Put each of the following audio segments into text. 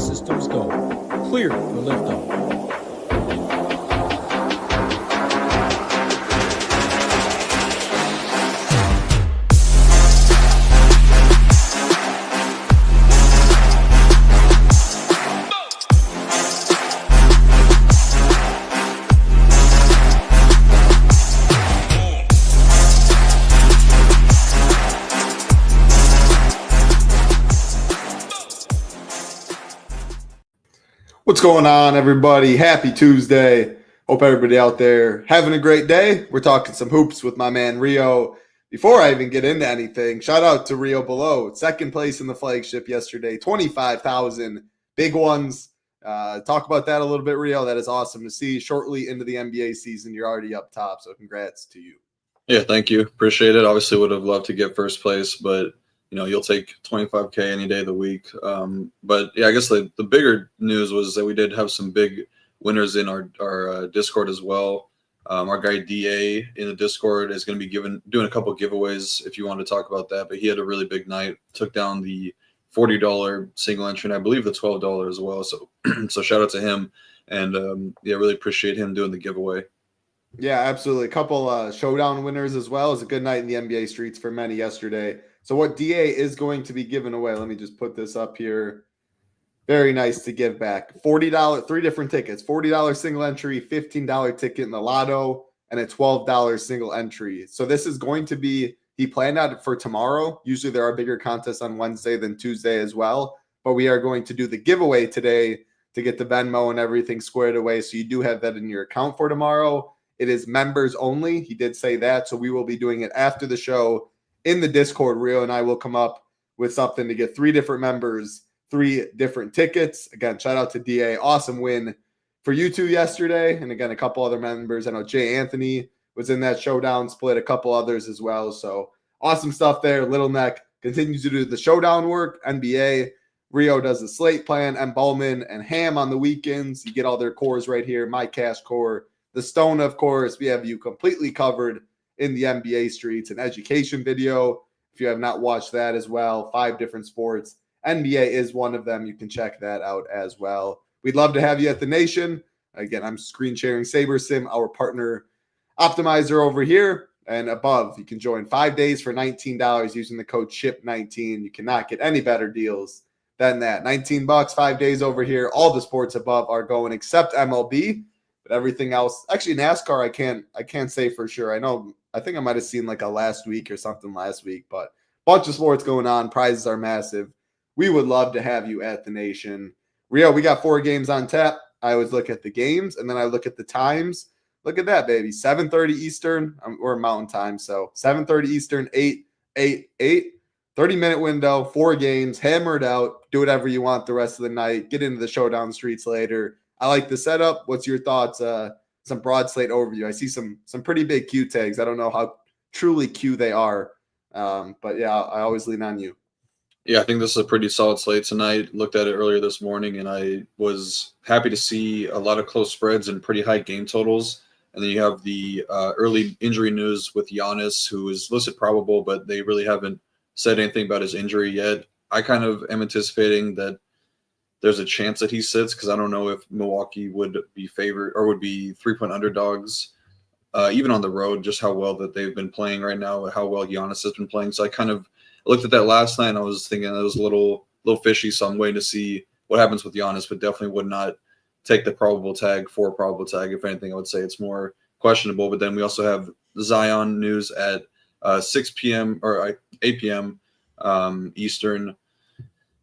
systems go. Clear for liftoff. What's going on, everybody? Happy Tuesday. Hope everybody out there having a great day. We're talking some hoops with my man Rio. Before I even get into anything, shout out to Rio below. Second place in the flagship yesterday, 25,000 big ones. Talk about that a little bit, Rio. That is awesome to see. Shortly into the NBA season, you're already up top, so congrats to you. Yeah, thank you. Appreciate it. Obviously would have loved to get first place, but you'll take 25K any day of the week. But yeah, I guess the bigger news was that we did have some big winners in our Discord as well. Our guy DA in the Discord is going to be doing a couple of giveaways if you want to talk about that. But he had a really big night, took down the $40 single entry, and I believe the $12 as well. So so shout out to him, and really appreciate him doing the giveaway. Yeah, absolutely. A couple showdown winners as well. It was a good night in the NBA streets for many yesterday. So what DA is going to be giving away, let me just put this up here. Very nice to give back. $40, 3 different tickets. $40 single entry, $15 ticket in the lotto, and a $12 single entry. So this is going to be, he planned out for tomorrow. Usually there are bigger contests on Wednesday than Tuesday as well. But we are going to do the giveaway today to get the Venmo and everything squared away. So you do have that in your account for tomorrow. It is members only. He did say that. So we will be doing it after the show. In the Discord, Rio and I will come up with something to get 3 different members, 3 different tickets. Again, shout out to DA. Awesome win for you two yesterday. And again, a couple other members. I know Jay Anthony was in that showdown, split a couple others as well. So awesome stuff there. Little Neck continues to do the showdown work. NBA. Rio does the Slate plan. And Bowman and Ham on the weekends. You get all their cores right here. My Cash Core. The Stone, of course. We have you completely covered in the NBA streets, an education video. If you have not watched that as well, 5 different sports. NBA is one of them. You can check that out as well. We'd love to have you at the Nation. Again, I'm screen sharing SaberSim, our partner optimizer over here. And above, you can join 5 days for $19 using the code SHIP19. You cannot get any better deals than that. $19, 5 days over here. All the sports above are going except MLB. But everything else, actually NASCAR, I can't say for sure. I think I might have seen like a last week or something last week, but bunch of sports going on. Prizes are massive. We would love to have you at the Nation. Rio, we got 4 games on tap. I always look at the games and then I look at the times. Look at that, baby. 7:30 Eastern. We're Mountain Time, so 7:30 Eastern, 8, 30-minute window, 4 games, hammered out. Do whatever you want the rest of the night. Get into the showdown streets later. I like the setup. What's your thoughts? Some broad slate overview. I see some pretty big Q tags. I don't know how truly Q they are. But yeah, I always lean on you. Yeah, I think this is a pretty solid slate tonight. Looked at it earlier this morning, and I was happy to see a lot of close spreads and pretty high game totals. And then you have the early injury news with Giannis, who is listed probable, but they really haven't said anything about his injury yet. I kind of am anticipating that there's a chance that he sits because I don't know if Milwaukee would be favored or would be 3-point underdogs, even on the road, just how well that they've been playing right now, how well Giannis has been playing. So I kind of looked at that last night and I was thinking it was a little fishy. So I'm waiting to see what happens with Giannis, but definitely would not take the probable tag for probable tag. If anything, I would say it's more questionable. But then we also have Zion news at 6 p.m. or 8 p.m. Eastern,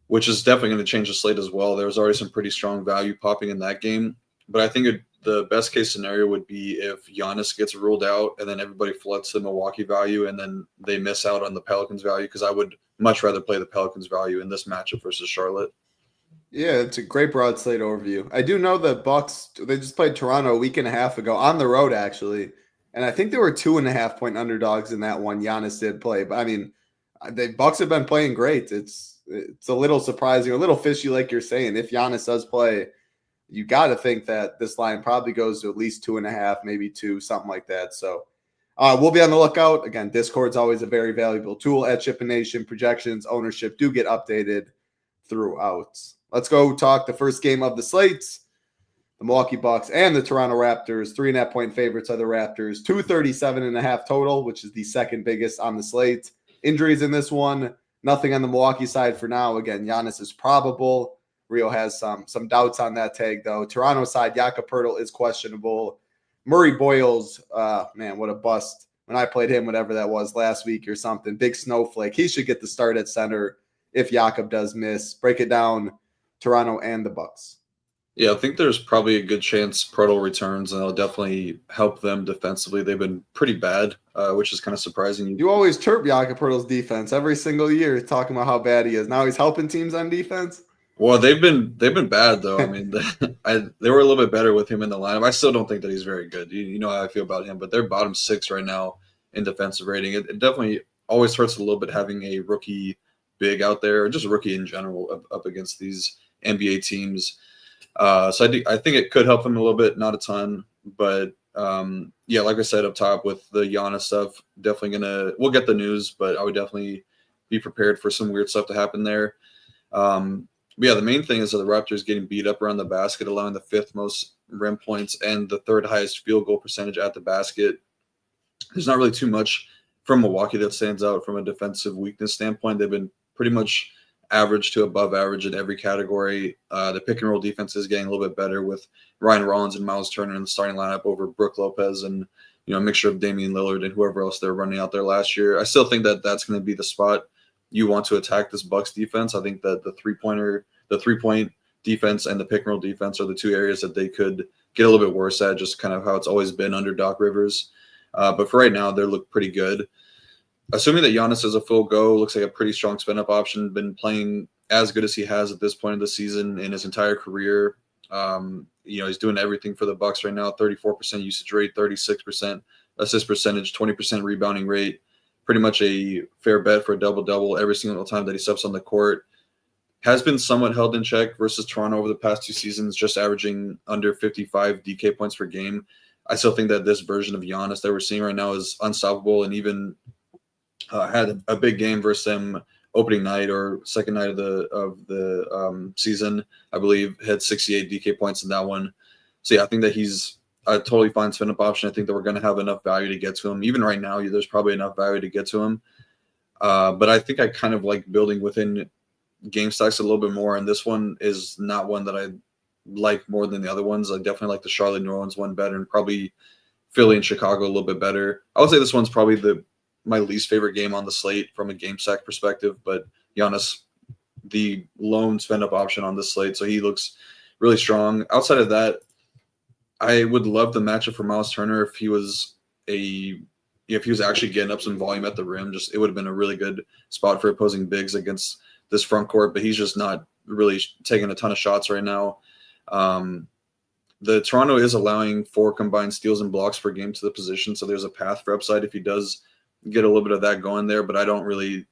which is definitely going to change the slate as well. There was already some pretty strong value popping in that game. But I think the best case scenario would be if Giannis gets ruled out and then everybody floods the Milwaukee value and then they miss out on the Pelicans value, because I would much rather play the Pelicans value in this matchup versus Charlotte. Yeah, it's a great broad slate overview. I do know the Bucks, they just played Toronto a week and a half ago on the road, actually. And I think they were 2.5-point underdogs in that one. Giannis did play. But, I mean, the Bucks have been playing great. It's a little surprising, a little fishy, like you're saying. If Giannis does play, you got to think that this line probably goes to at least 2.5, maybe 2, something like that. So we'll be on the lookout. Again, Discord's always a very valuable tool at Chip and Nation. Projections, ownership do get updated throughout. Let's go talk the first game of the slates. The Milwaukee Bucks and the Toronto Raptors, 3.5-point favorites are the Raptors, 237.5 total, which is the second biggest on the slate. Injuries in this one, nothing on the Milwaukee side for now. Again, Giannis is probable. Rio has some doubts on that tag, though. Toronto side, Jakob Poeltl is questionable. Murray Boyles, man, what a bust. When I played him, whatever that was, last week or something, big snowflake. He should get the start at center if Jakob does miss. Break it down, Toronto and the Bucks. Yeah, I think there's probably a good chance Poeltl returns, and it'll definitely help them defensively. They've been pretty bad, which is kind of surprising. You always chirp Jakob Poeltl's defense every single year, talking about how bad he is. Now he's helping teams on defense. Well, they've been bad though. I mean, they were a little bit better with him in the lineup. I still don't think that he's very good. You know how I feel about him, but they're bottom 6 right now in defensive rating. It definitely always hurts a little bit having a rookie big out there, or just a rookie in general, up against these NBA teams. So I think it could help them a little bit, not a ton, but yeah, like I said up top with the Giannis stuff, definitely we'll get the news, but I would definitely be prepared for some weird stuff to happen there. But yeah, the main thing is that the Raptors getting beat up around the basket, allowing the 5th most rim points and the 3rd highest field goal percentage at the basket. There's not really too much from Milwaukee that stands out from a defensive weakness standpoint. They've been pretty much average to above average in every category. The pick and roll defense is getting a little bit better with Ryan Rollins and Miles Turner in the starting lineup over Brook Lopez and a mixture of Damian Lillard and whoever else they're running out there last year. I still think that that's going to be the spot you want to attack this Bucks defense. I think that the 3-point defense and the pick and roll defense are the 2 areas that they could get a little bit worse at, just kind of how it's always been under Doc Rivers. But for right now, they look pretty good. Assuming that Giannis is a full go, looks like a pretty strong spin-up option, been playing as good as he has at this point of the season in his entire career. He's doing everything for the Bucks right now, 34% usage rate, 36% assist percentage, 20% rebounding rate. Pretty much a fair bet for a double-double every single time that he steps on the court. Has been somewhat held in check versus Toronto over the past 2 seasons, just averaging under 55 DK points per game. I still think that this version of Giannis that we're seeing right now is unstoppable, and even had a big game versus them opening night or second night of the season. I believe had 68 DK points in that one. So yeah, I think that he's a totally fine spin-up option. I think that we're going to have enough value to get to him. Even right now, there's probably enough value to get to him. But I think I kind of like building within game stacks a little bit more, and this one is not one that I like more than the other ones. I definitely like the Charlotte New Orleans one better, and probably Philly and Chicago a little bit better. I would say this one's probably my least favorite game on the slate from a game stack perspective, but Giannis, the lone spend-up option on this slate, so he looks really strong. Outside of that, I would love the matchup for Miles Turner if he was actually getting up some volume at the rim. It would have been a really good spot for opposing bigs against this front court, but he's just not really taking a ton of shots right now. The Toronto is allowing 4 combined steals and blocks per game to the position, so there's a path for upside if he does get a little bit of that going there, but I don't really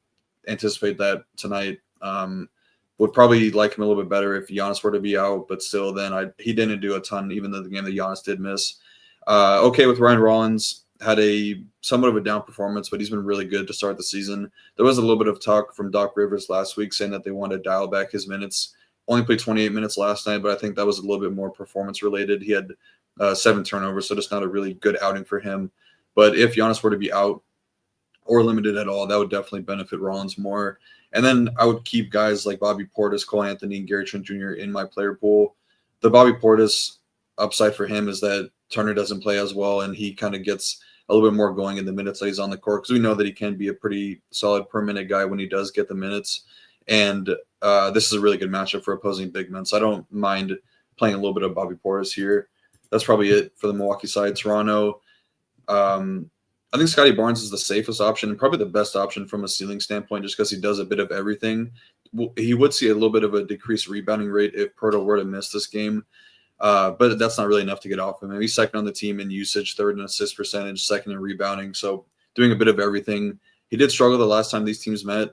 anticipate that tonight. Would probably like him a little bit better if Giannis were to be out, but still then he didn't do a ton, even though the game that Giannis did miss. Okay with Ryan Rollins, had a somewhat of a down performance, but he's been really good to start the season. There was a little bit of talk from Doc Rivers last week saying that they wanted to dial back his minutes. Only played 28 minutes last night, but I think that was a little bit more performance related. He had 7 turnovers, so just not a really good outing for him. But if Giannis were to be out or limited at all, that would definitely benefit Rollins more. And then I would keep guys like Bobby Portis, Cole Anthony, and Gary Trent Jr. in my player pool. The Bobby Portis upside for him is that Turner doesn't play as well, and he kind of gets a little bit more going in the minutes that he's on the court, because we know that he can be a pretty solid per minute guy when he does get the minutes. And this is a really good matchup for opposing big men, so I don't mind playing a little bit of Bobby Portis here. That's probably it for the Milwaukee side. Toronto, I think Scotty Barnes is the safest option and probably the best option from a ceiling standpoint, just because he does a bit of everything. He would see a little bit of a decreased rebounding rate if Poeltl were to miss this game, but that's not really enough to get off him. He's second on the team in usage, 3rd in assist percentage, 2nd in rebounding, so doing a bit of everything. He did struggle the last time these teams met,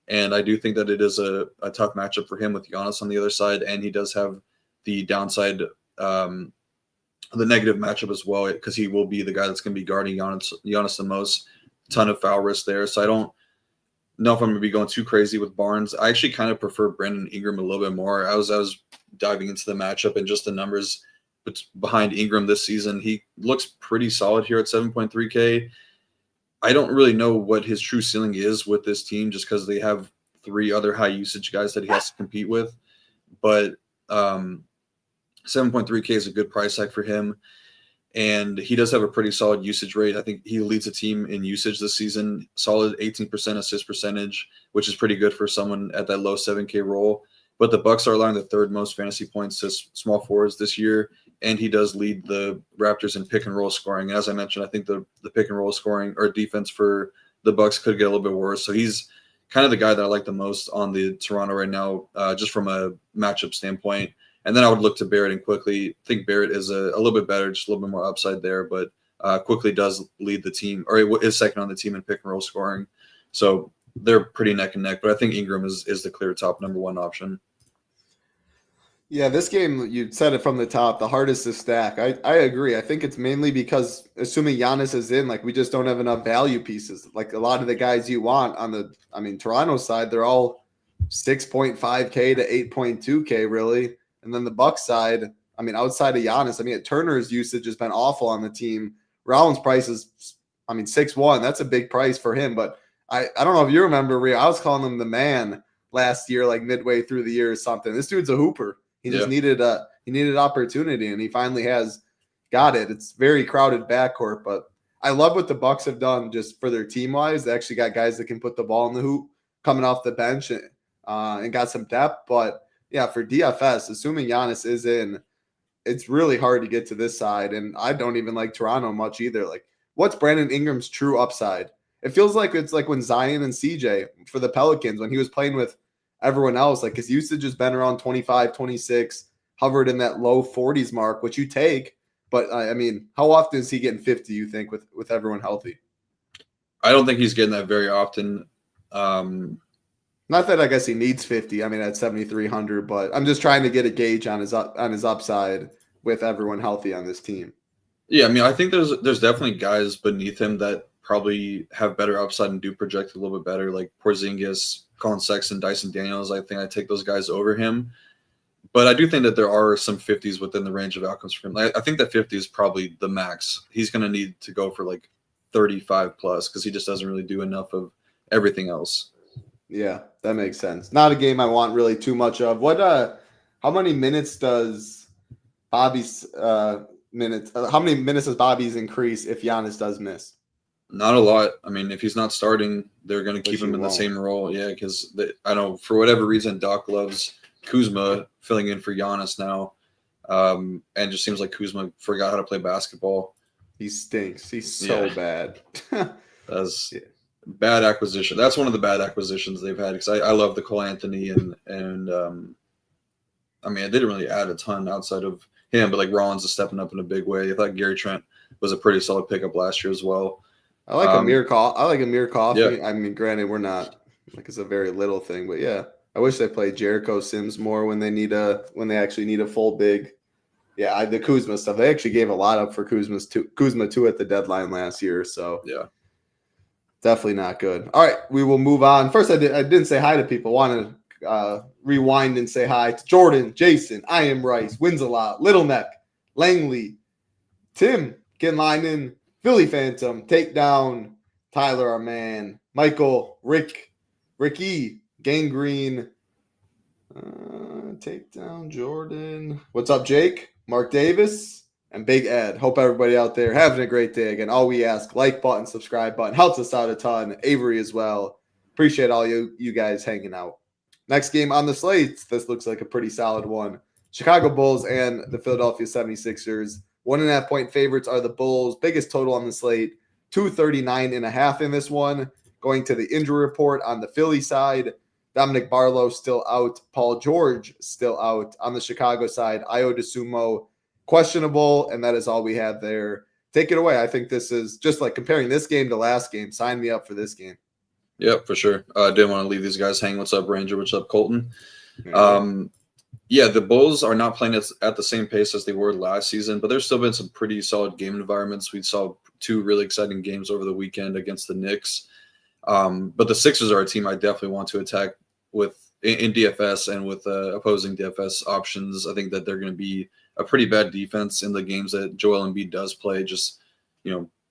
and I do think that it is a tough matchup for him with Giannis on the other side, and he does have the downside, the negative matchup as well, because he will be the guy that's going to be guarding Giannis the most. Ton of foul risk there, so know if I'm going to be going too crazy with Barnes. I actually kind of prefer Brandon Ingram a little bit more. I was diving into the matchup and just the numbers behind Ingram this season. He looks pretty solid here at 7.3K. I don't really know what his true ceiling is with this team just because they have 3 other high usage guys that he has to compete with. But 7.3K is a good price tag for him. And he does have a pretty solid usage rate. I think he leads the team in usage this season, solid 18% assist percentage, which is pretty good for someone at that low 7K role. But the Bucks are allowing the 3rd most fantasy points to small forwards this year, and he does lead the Raptors in pick and roll scoring. And as I mentioned, I think the pick and roll scoring or defense for the Bucks could get a little bit worse. So he's kind of the guy that I like the most on the Toronto right now, just from a matchup standpoint. And then I would look to Barrett and Quickly. I think Barrett is a little bit better, just a little bit more upside there, but Quickly does lead the team, or is second on the team in pick and roll scoring. So they're pretty neck and neck, but I think Ingram is the clear top number 1 option. Yeah, this game, you said it from the top, the hardest to stack. I agree. I think it's mainly because assuming Giannis is in, like we just don't have enough value pieces. Like a lot of the guys you want on the, Toronto side, they're all 6.5K to 8.2K really. And then the Bucks side, outside of Giannis, Turner's usage has been awful on the team. Rollins' price is, 6-1. That's a big price for him. But I don't know if you remember, Rio, I was calling him the man last year, like midway through the year or something. This dude's a hooper. He just needed opportunity, and he finally has got it. It's very crowded backcourt, but I love what the Bucks have done just for their team-wise. They actually got guys that can put the ball in the hoop coming off the bench and got some depth. But yeah, for DFS, assuming Giannis is in, it's really hard to get to this side. And I don't even like Toronto much either. Like, what's Brandon Ingram's true upside? It feels like it's like when Zion and CJ for the Pelicans, when he was playing with everyone else, like his usage has been around 25, 26, hovered in that low 40s mark, which you take. But how often is he getting 50, you think, with everyone healthy? I don't think he's getting that very often. Not that I guess he needs 50. At 7,300, but I'm just trying to get a gauge on his upside with everyone healthy on this team. Yeah, I think there's definitely guys beneath him that probably have better upside and do project a little bit better, like Porzingis, Colin Sexton, Dyson Daniels. I think I take those guys over him. But I do think that there are some 50s within the range of outcomes for him. I think that 50 is probably the max. He's going to need to go for like 35 plus because he just doesn't really do enough of everything else. Yeah, that makes sense. Not a game I want really too much of. How many minutes does Bobby's how many minutes does Bobby's increase if Giannis does miss? Not a lot. If he's not starting, they're going to keep him in the same role. Yeah, because I know for whatever reason, Doc loves Kuzma filling in for Giannis now. And just seems like Kuzma forgot how to play basketball. He stinks. He's so bad. That's bad acquisition. That's one of the bad acquisitions they've had because I love the Cole Anthony and they didn't really add a ton outside of him, but like Rollins is stepping up in a big way. I thought Gary Trent was a pretty solid pickup last year as well. I like Amir Coffey. Yeah. Granted, we're not like it's a very little thing, but yeah, I wish they played Jericho Sims more when they actually need a full big. Yeah, the Kuzma stuff. They actually gave a lot up for Kuzma too at the deadline last year. So yeah, definitely not good. All right, we will move on. First, I didn't say hi to people. Want to rewind and say hi to Jordan, Jason, I Am Rice, Wins a Lot, Little Neck, Langley, Tim, Ken Lyman, Philly Phantom, Takedown, Tyler, our man, Michael, Ricky, Gangrene, Takedown, Jordan. What's up, Jake? Mark Davis, and Big Ed. Hope everybody out there having a great day. Again, all we ask, like button, subscribe button, helps us out a ton. Avery as well. Appreciate all you guys hanging out. Next game on the slate. This looks like a pretty solid one. Chicago Bulls and the Philadelphia 76ers. 1.5 point favorites are the Bulls. Biggest total on the slate, 239.5 in this one. Going to the injury report on the Philly side. Dominic Barlow still out. Paul George still out. On the Chicago side, Ayo DeSumo questionable, and that is all we have there. Take it away. I think this is just like comparing this game to last game. Sign me up for this game. Yeah, for sure. I didn't want to leave these guys hanging. What's up, Ranger? What's up, Colton? The Bulls are not playing at the same pace as they were last season, but there's still been some pretty solid game environments. We saw 2 really exciting games over the weekend against the Knicks. But the Sixers are a team I definitely want to attack in DFS and with opposing DFS options. I think that they're going to be a pretty bad defense in the games that Joel Embiid does play. Just,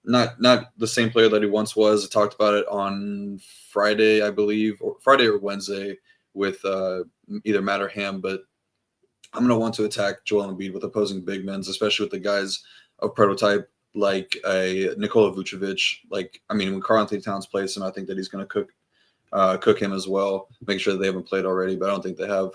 not the same player that he once was. I talked about it on Friday, I believe, or Friday or Wednesday with either Matt or Ham, but I'm going to want to attack Joel Embiid with opposing big men, especially with the guys of prototype like a Nikola Vucevic. When Karl Anthony Towns plays him, I think that he's going to cook him as well. Make sure that they haven't played already, but I don't think they have.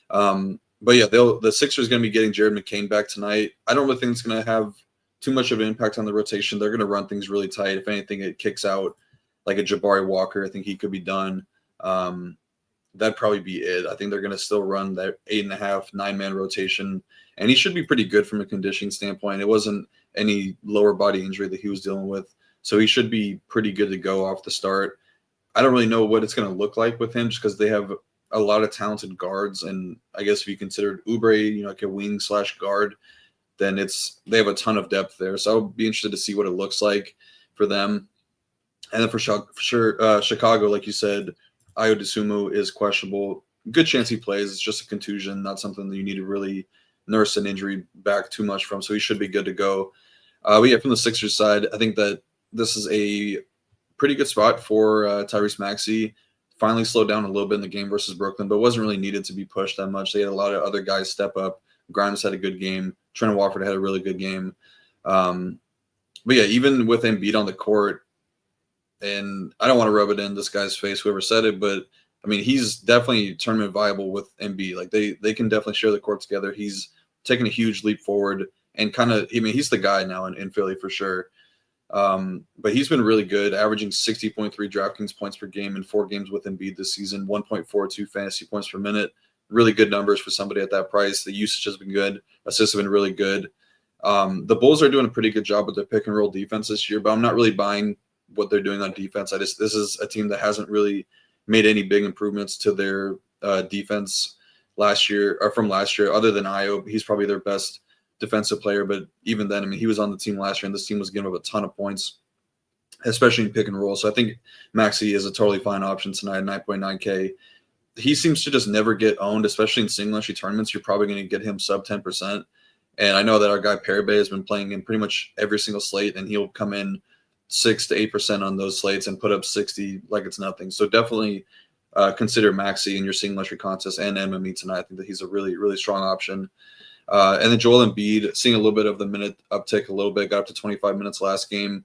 But yeah, the Sixers going to be getting Jared McCain back tonight. I don't really think it's going to have too much of an impact on the rotation. They're going to run things really tight. If anything, it kicks out like a Jabari Walker. I think he could be done. That'd probably be it. I think they're going to still run that 8.5, 9-man rotation, and he should be pretty good from a conditioning standpoint. It wasn't any lower body injury that he was dealing with, so he should be pretty good to go off the start. I don't really know what it's going to look like with him just because they have a lot of talented guards, and I guess if you considered Oubre, like a wing/guard, then they have a ton of depth there. So I'll be interested to see what it looks like for them. And then for sure, Chicago, like you said, Ayo Dosunmu is questionable. Good chance he plays. It's just a contusion, not something that you need to really nurse an injury back too much from. So he should be good to go. But yeah, from the Sixers side, I think that this is a pretty good spot for Tyrese Maxey. Finally slowed down a little bit in the game versus Brooklyn, but wasn't really needed to be pushed that much. They had a lot of other guys step up. Grimes had a good game. Trent Wofford had a really good game. But yeah, even with Embiid on the court, and I don't want to rub it in this guy's face, whoever said it, but he's definitely tournament viable with Embiid. Like they can definitely share the court together. He's taken a huge leap forward and he's the guy now in Philly for sure. But he's been really good, averaging 60.3 DraftKings points per game in 4 games with Embiid this season, 1.42 fantasy points per minute. Really good numbers for somebody at that price. The usage has been good. Assists have been really good. The Bulls are doing a pretty good job with their pick and roll defense this year, but I'm not really buying what they're doing on defense. This is a team that hasn't really made any big improvements to their defense from last year, other than Ayo. He's probably their best defensive player, but even then, he was on the team last year, and this team was giving up a ton of points, especially in pick and roll. So I think Maxey is a totally fine option tonight, 9.9K. He seems to just never get owned, especially in single entry tournaments. You're probably going to get him sub 10%. And I know that our guy Parabay has been playing in pretty much every single slate, and he'll come in 6 to 8% on those slates and put up 60 like it's nothing. So definitely consider Maxey in your single entry contest and MME tonight. I think that he's a really, really strong option. And then Joel Embiid, seeing a little bit of the minute uptick a little bit, got up to 25 minutes last game.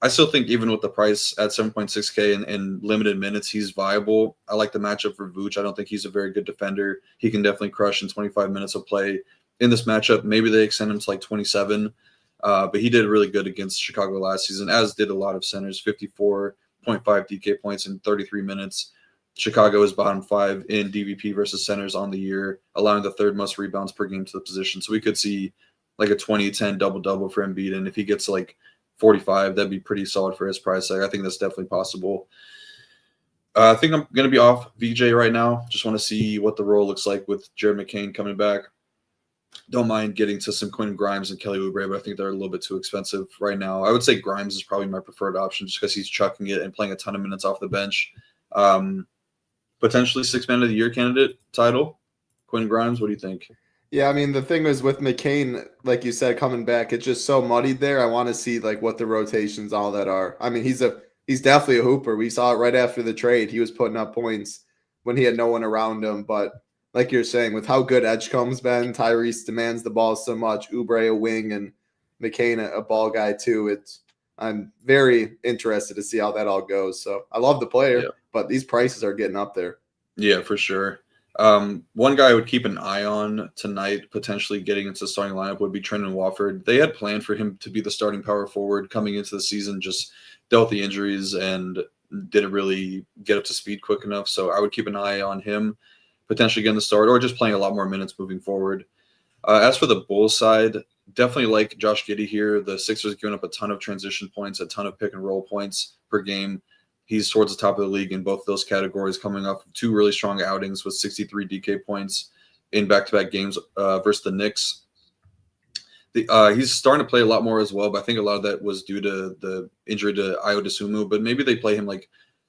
I still think even with the price at 7.6K and limited minutes, he's viable. I like the matchup for Vooch. I don't think he's a very good defender. He can definitely crush in 25 minutes of play in this matchup. Maybe they extend him to like 27, but he did really good against Chicago last season, as did a lot of centers, 54.5 DK points in 33 minutes. Chicago is bottom 5 in DVP versus centers on the year, allowing the 3rd most rebounds per game to the position. So we could see like a 20-10 double-double for Embiid, and if he gets like 45, that'd be pretty solid for his price tag. I think that's definitely possible. I think I'm going to be off VJ right now. Just want to see what the role looks like with Jared McCain coming back. Don't mind getting to some Quentin Grimes and Kelly Oubre, but I think they're a little bit too expensive right now. I would say Grimes is probably my preferred option just because he's chucking it and playing a ton of minutes off the bench. Potentially 6 man of the year candidate title. Quentin Grimes, what do you think? Yeah, the thing is with McCain, like you said, coming back, it's just so muddied there. I want to see like what the rotations, all that are. He's definitely a hooper. We saw it right after the trade. He was putting up points when he had no one around him. But like you're saying, with how good Edgecombe's been, Tyrese demands the ball so much, Oubre a wing, and McCain a ball guy too. I'm very interested to see how that all goes. So I love the player, but these prices are getting up there. Yeah, for sure. One guy I would keep an eye on tonight, potentially getting into the starting lineup, would be Trendon Wofford. They had planned for him to be the starting power forward coming into the season, just dealt the injuries and didn't really get up to speed quick enough. So I would keep an eye on him, potentially getting the start or just playing a lot more minutes moving forward. As for the Bulls side, definitely like Josh Giddey here. The Sixers giving up a ton of transition points, a ton of pick and roll points per game. He's towards the top of the league in both of those categories, coming off of 2 really strong outings with 63 DK points in back-to-back games versus the Knicks. He's starting to play a lot more as well, but I think a lot of that was due to the injury to Ayo Dosunmu. But maybe they play him like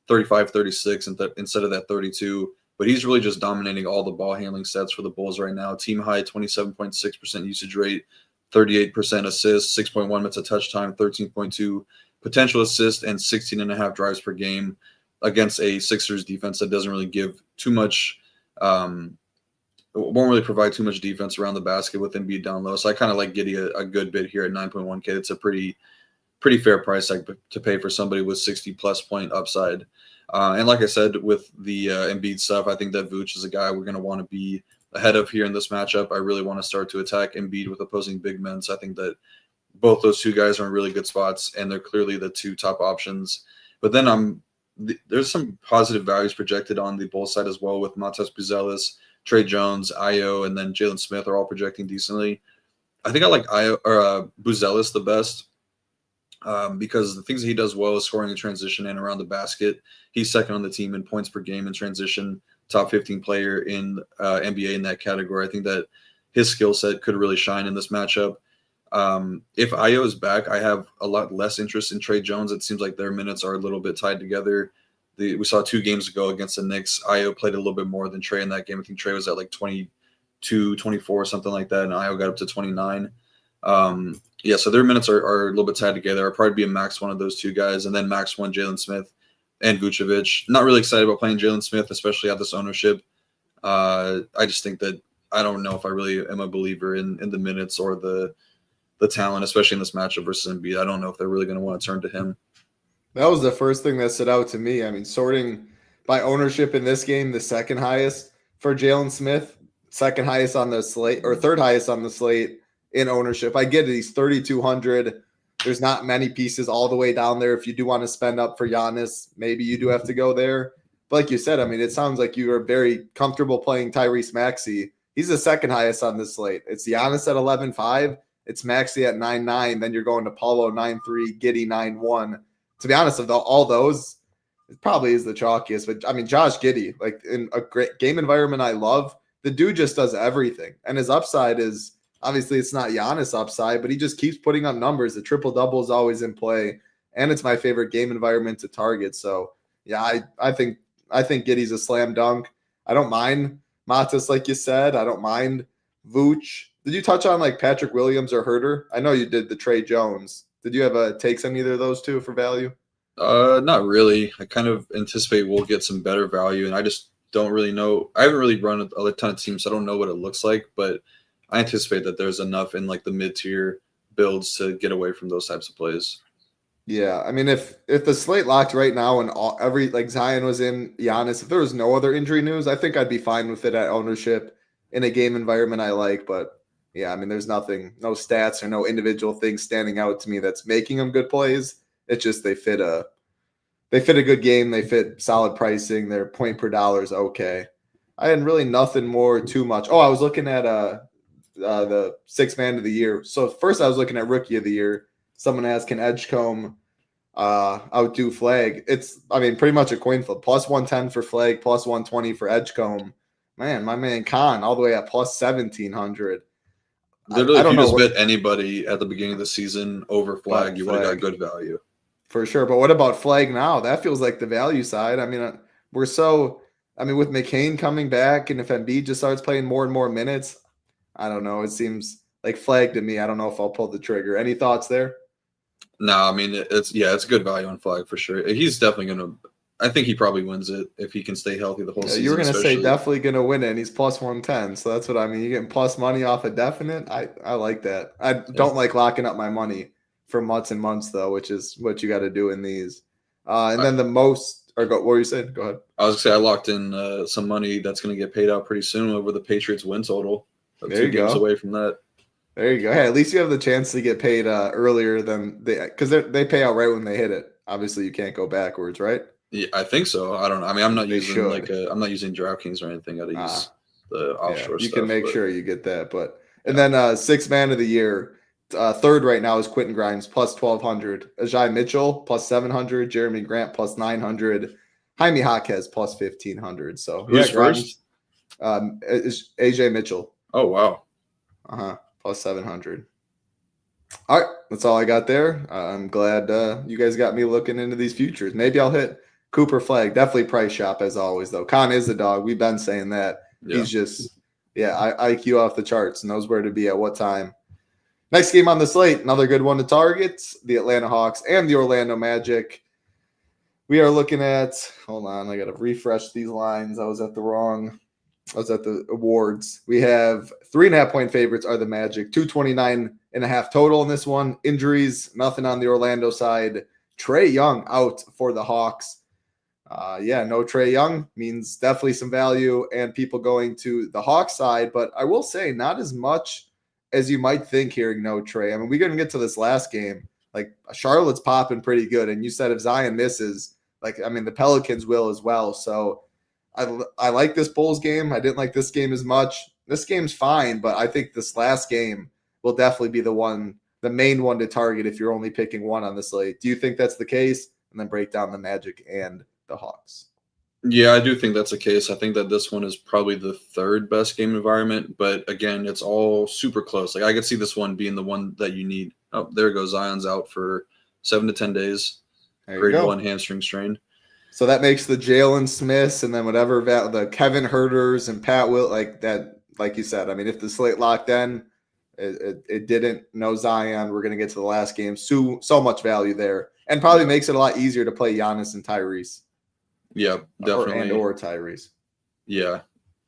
35, 36 instead of that 32. But he's really just dominating all the ball handling sets for the Bulls right now. Team high 27.6% usage rate, 38% assists, 6.1 minutes of touch time, 13.2 potential assists, and 16.5 drives per game against a Sixers defense that doesn't really give too much, won't really provide too much defense around the basket with Embiid down low. So I kind of like Giddey a good bit here at 9.1K. It's a pretty fair price tag to pay for somebody with 60-plus point upside. And like I said, with the Embiid stuff, I think that Vooch is a guy we're going to want to be ahead of here in this matchup. I really want to start to attack Embiid with opposing big men. So I think that both those two guys are in really good spots, and they're clearly the two top options. But then there's some positive values projected on the Bulls side as well with Matas Buzelis, Trey Jones, Ayo, and then Jalen Smith are all projecting decently. I think I like Ayo or Buzelis the best. Because the things that he does well is scoring in transition and around the basket. He's second on the team in points per game in transition, top 15 player in NBA in that category. I think that his skill set could really shine in this matchup. If Ayo is back, I have a lot less interest in Trey Jones. It seems like their minutes are a little bit tied together. We saw 2 games ago against the Knicks. Ayo played a little bit more than Trey in that game. I think Trey was at like 22, 24, something like that, and Ayo got up to 29. Yeah, so their minutes are a little bit tied together. I'll probably be a max one of those two guys, and then max one Jalen Smith and Vucevic. Not really excited about playing Jalen Smith, especially at this ownership. I just think that I don't know if I really am a believer in the minutes or the talent, especially in this matchup versus Embiid. I don't know if they're really going to want to turn to him. That was the first thing that stood out to me. I mean, sorting by ownership in this game, the second highest for Jalen Smith, second highest on the slate, or third highest on the slate in ownership. I get it. He's 3,200. There's not many pieces all the way down there. If you do want to spend up for Giannis, maybe you do have to go there. But like you said, I mean, it sounds like you are very comfortable playing Tyrese Maxey. He's the second highest on the slate. It's Giannis at 11.5. It's Maxey at 9.9. Then you're going to Paulo 9.3, Giddey 9.1. To be honest, of all those, it probably is the chalkiest. But I mean, Josh Giddey, like in a great game environment I love, the dude just does everything. And his upside is, obviously it's not Giannis upside, but he just keeps putting up numbers. The triple-double is always in play. And it's my favorite game environment to target. So yeah, I think Giddey's a slam dunk. I don't mind Matas, like you said. I don't mind Vooch. Did you touch on like Patrick Williams or Herter? I know you did the Trey Jones. Did you have takes on either of those two for value? Not really. I kind of anticipate we'll get some better value, and I just don't really know. I haven't really run a ton of teams, so I don't know what it looks like, but I anticipate that there's enough in like the mid-tier builds to get away from those types of plays. Yeah, I mean, if the slate locked right now and every like Zion was in, Giannis, if there was no other injury news, I think I'd be fine with it at ownership in a game environment I like. But yeah, I mean, there's nothing, no stats or no individual things standing out to me that's making them good plays. It's just they fit a good game, they fit solid pricing, their point per dollar is okay. I had really nothing more too much. Oh, I was looking at the 6th man of the year. So first I was looking at rookie of the year. Someone asked, can Edgecombe outdo Flag? It's, I mean, pretty much a coin flip. Plus 110 for Flag, plus 120 for Edgecombe. Man, my man Khan all the way at plus 1,700. Literally, I if don't you know just bet anybody at the beginning of the season over Flag, you would have got good value. For sure. But what about Flag now? That feels like the value side. I mean, with McCain coming back and if Embiid just starts playing more and more minutes, I don't know. It seems like Flag to me. I don't know if I'll pull the trigger. Any thoughts there? No, I mean, it's good value on Flag for sure. He's definitely going to – I think he probably wins it if he can stay healthy the whole season. You were going to say definitely going to win it, and he's plus 110. So that's what I mean. You're getting plus money off a definite. I like that. I don't like locking up my money for months and months, though, which is what you got to do in these. Then the most – what were you saying? Go ahead. I was going to say I locked in some money that's going to get paid out pretty soon over the Patriots win total. There you go. 2 games away from that. There you go. Hey, at least you have the chance to get paid earlier than because they pay out right when they hit it. Obviously, you can't go backwards, right? Yeah, I think so. I don't know. I mean, I'm not using DraftKings or anything. I got to use the offshore stuff. You can make sure you get that. But and then 6th man of the year, third right now is Quentin Grimes plus 1,200, Ajay Mitchell plus 700, Jeremy Grant plus 900, Jaime Jaquez plus 1,500. So who's first? Is AJ Mitchell. Oh wow. Plus 700. All right, that's all I got there. I'm glad you guys got me looking into these futures. Maybe I'll hit Cooper Flag, definitely price shop as always, though. Khan is a dog. We've been saying that. Yeah. He's just, IQ off the charts, knows where to be at what time. Next game on the slate, another good one to target, the Atlanta Hawks and the Orlando Magic. We are looking at, hold on, I got to refresh these lines. I was at the awards. We have 3.5-point favorites are the Magic, 229.5 total in this one. Injuries, nothing on the Orlando side. Trae Young out for the Hawks. No Trae Young means definitely some value and people going to the Hawks side, but I will say not as much as you might think hearing no Trae. I mean, we're going to get to this last game. Like, Charlotte's popping pretty good, and you said if Zion misses, the Pelicans will as well. So I like this Bulls game. I didn't like this game as much. This game's fine, but I think this last game will definitely be the main one to target if you're only picking one on the slate. Do you think that's the case? And then break down the Magic and the Hawks. Yeah, I do think that's the case. I think that this one is probably the third best game environment, but again, it's all super close. Like, I could see this one being the one that you need. Oh, there goes. Zion's out for 7 to 10 days. Grade 1 hamstring strain. So that makes the Jalen Smiths and then whatever the Kevin Herters and Pat Will, like that, like you said. I mean, if the slate locked in, it didn't. No Zion. We're going to get to the last game. So much value there, and probably makes it a lot easier to play Giannis and Tyrese. Yeah, definitely. Or Tyrese. Yeah,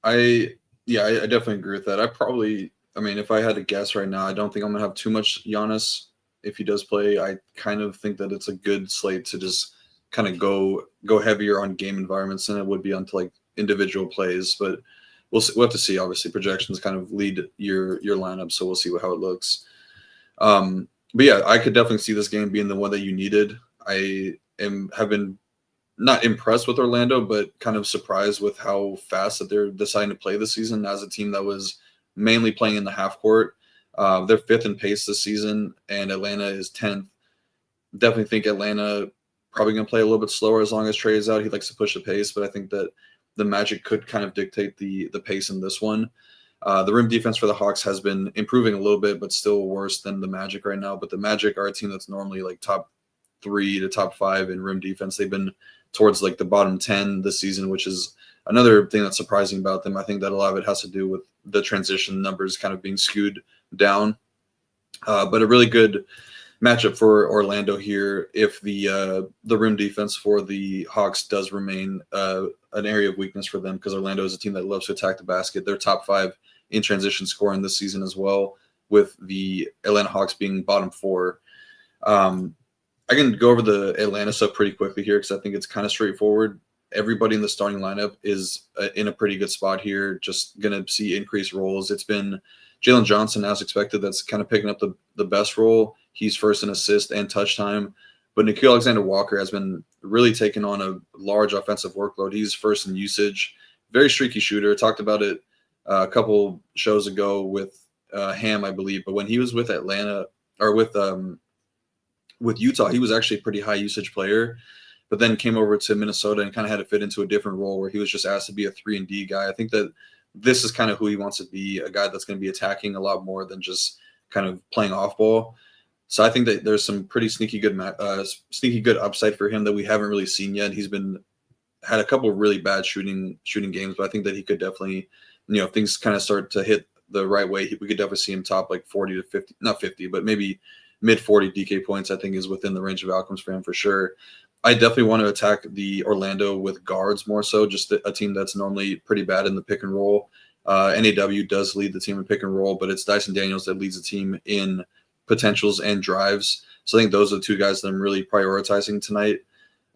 I definitely agree with that. If I had to guess right now, I don't think I'm gonna have too much Giannis if he does play. I kind of think that it's a good slate to just kind of go heavier on game environments than it would be onto like individual plays. But we'll have to see. Obviously, projections kind of lead your lineup, so we'll see how it looks. But yeah, I could definitely see this game being the one that you needed. Have been not impressed with Orlando, but kind of surprised with how fast that they're deciding to play this season as a team that was mainly playing in the half court. They're 5th in pace this season, and Atlanta is 10th. Definitely think Atlanta probably going to play a little bit slower as long as Trae is out. He likes to push the pace, but I think that the Magic could kind of dictate the pace in this one. The rim defense for the Hawks has been improving a little bit, but still worse than the Magic right now. But the Magic are a team that's normally like top 3 to top 5 in rim defense. They've been towards like the bottom 10 this season, which is another thing that's surprising about them. I think that a lot of it has to do with the transition numbers kind of being skewed down. But a really good matchup for Orlando here if the rim defense for the Hawks does remain an area of weakness for them, because Orlando is a team that loves to attack the basket. They're top 5 in transition scoring this season as well, with the Atlanta Hawks being bottom 4. I can go over the Atlanta stuff pretty quickly here because I think it's kind of straightforward. Everybody in the starting lineup is in a pretty good spot here, just going to see increased roles. It's been Jalen Johnson, as expected, that's kind of picking up the best role. He's first in assist and touch time. But Nickeil Alexander-Walker has been really taking on a large offensive workload. He's first in usage. Very streaky shooter. Talked about it a couple shows ago with Ham, I believe. But when he was with Atlanta, or with Utah, he was actually a pretty high usage player, but then came over to Minnesota and kind of had to fit into a different role where he was just asked to be a 3-and-D guy. I think that this is kind of who he wants to be, a guy that's going to be attacking a lot more than just kind of playing off ball. So I think that there's some pretty sneaky good upside for him that we haven't really seen yet. He's had a couple of really bad shooting games, but I think that he could definitely, if things kind of start to hit the right way, we could definitely see him top like 40 to 50, not 50, but maybe mid 40 DK points. I think is within the range of outcomes for him for sure. I definitely want to attack the Orlando with guards more so, just a team that's normally pretty bad in the pick and roll. NAW does lead the team in pick and roll, but it's Dyson Daniels that leads the team in potentials and drives. So I think those are the two guys that I'm really prioritizing tonight.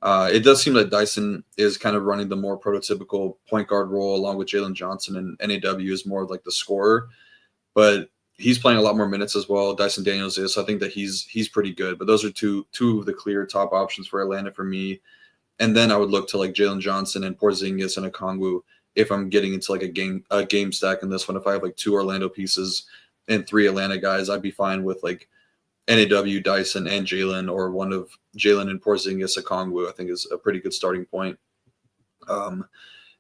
It does seem that Dyson is kind of running the more prototypical point guard role along with Jalen Johnson, and NAW is more like the scorer. But he's playing a lot more minutes as well. Dyson Daniels is. So I think that he's pretty good. But those are two of the clear top options for Atlanta for me. And then I would look to like Jalen Johnson and Porzingis and Okongwu if I'm getting into like a game stack in this one. If I have like 2 Orlando pieces and 3 Atlanta guys, I'd be fine with like NAW, Dyson, and Jalen, or one of Jalen and Porzingis, Okongwu, I think is a pretty good starting point. And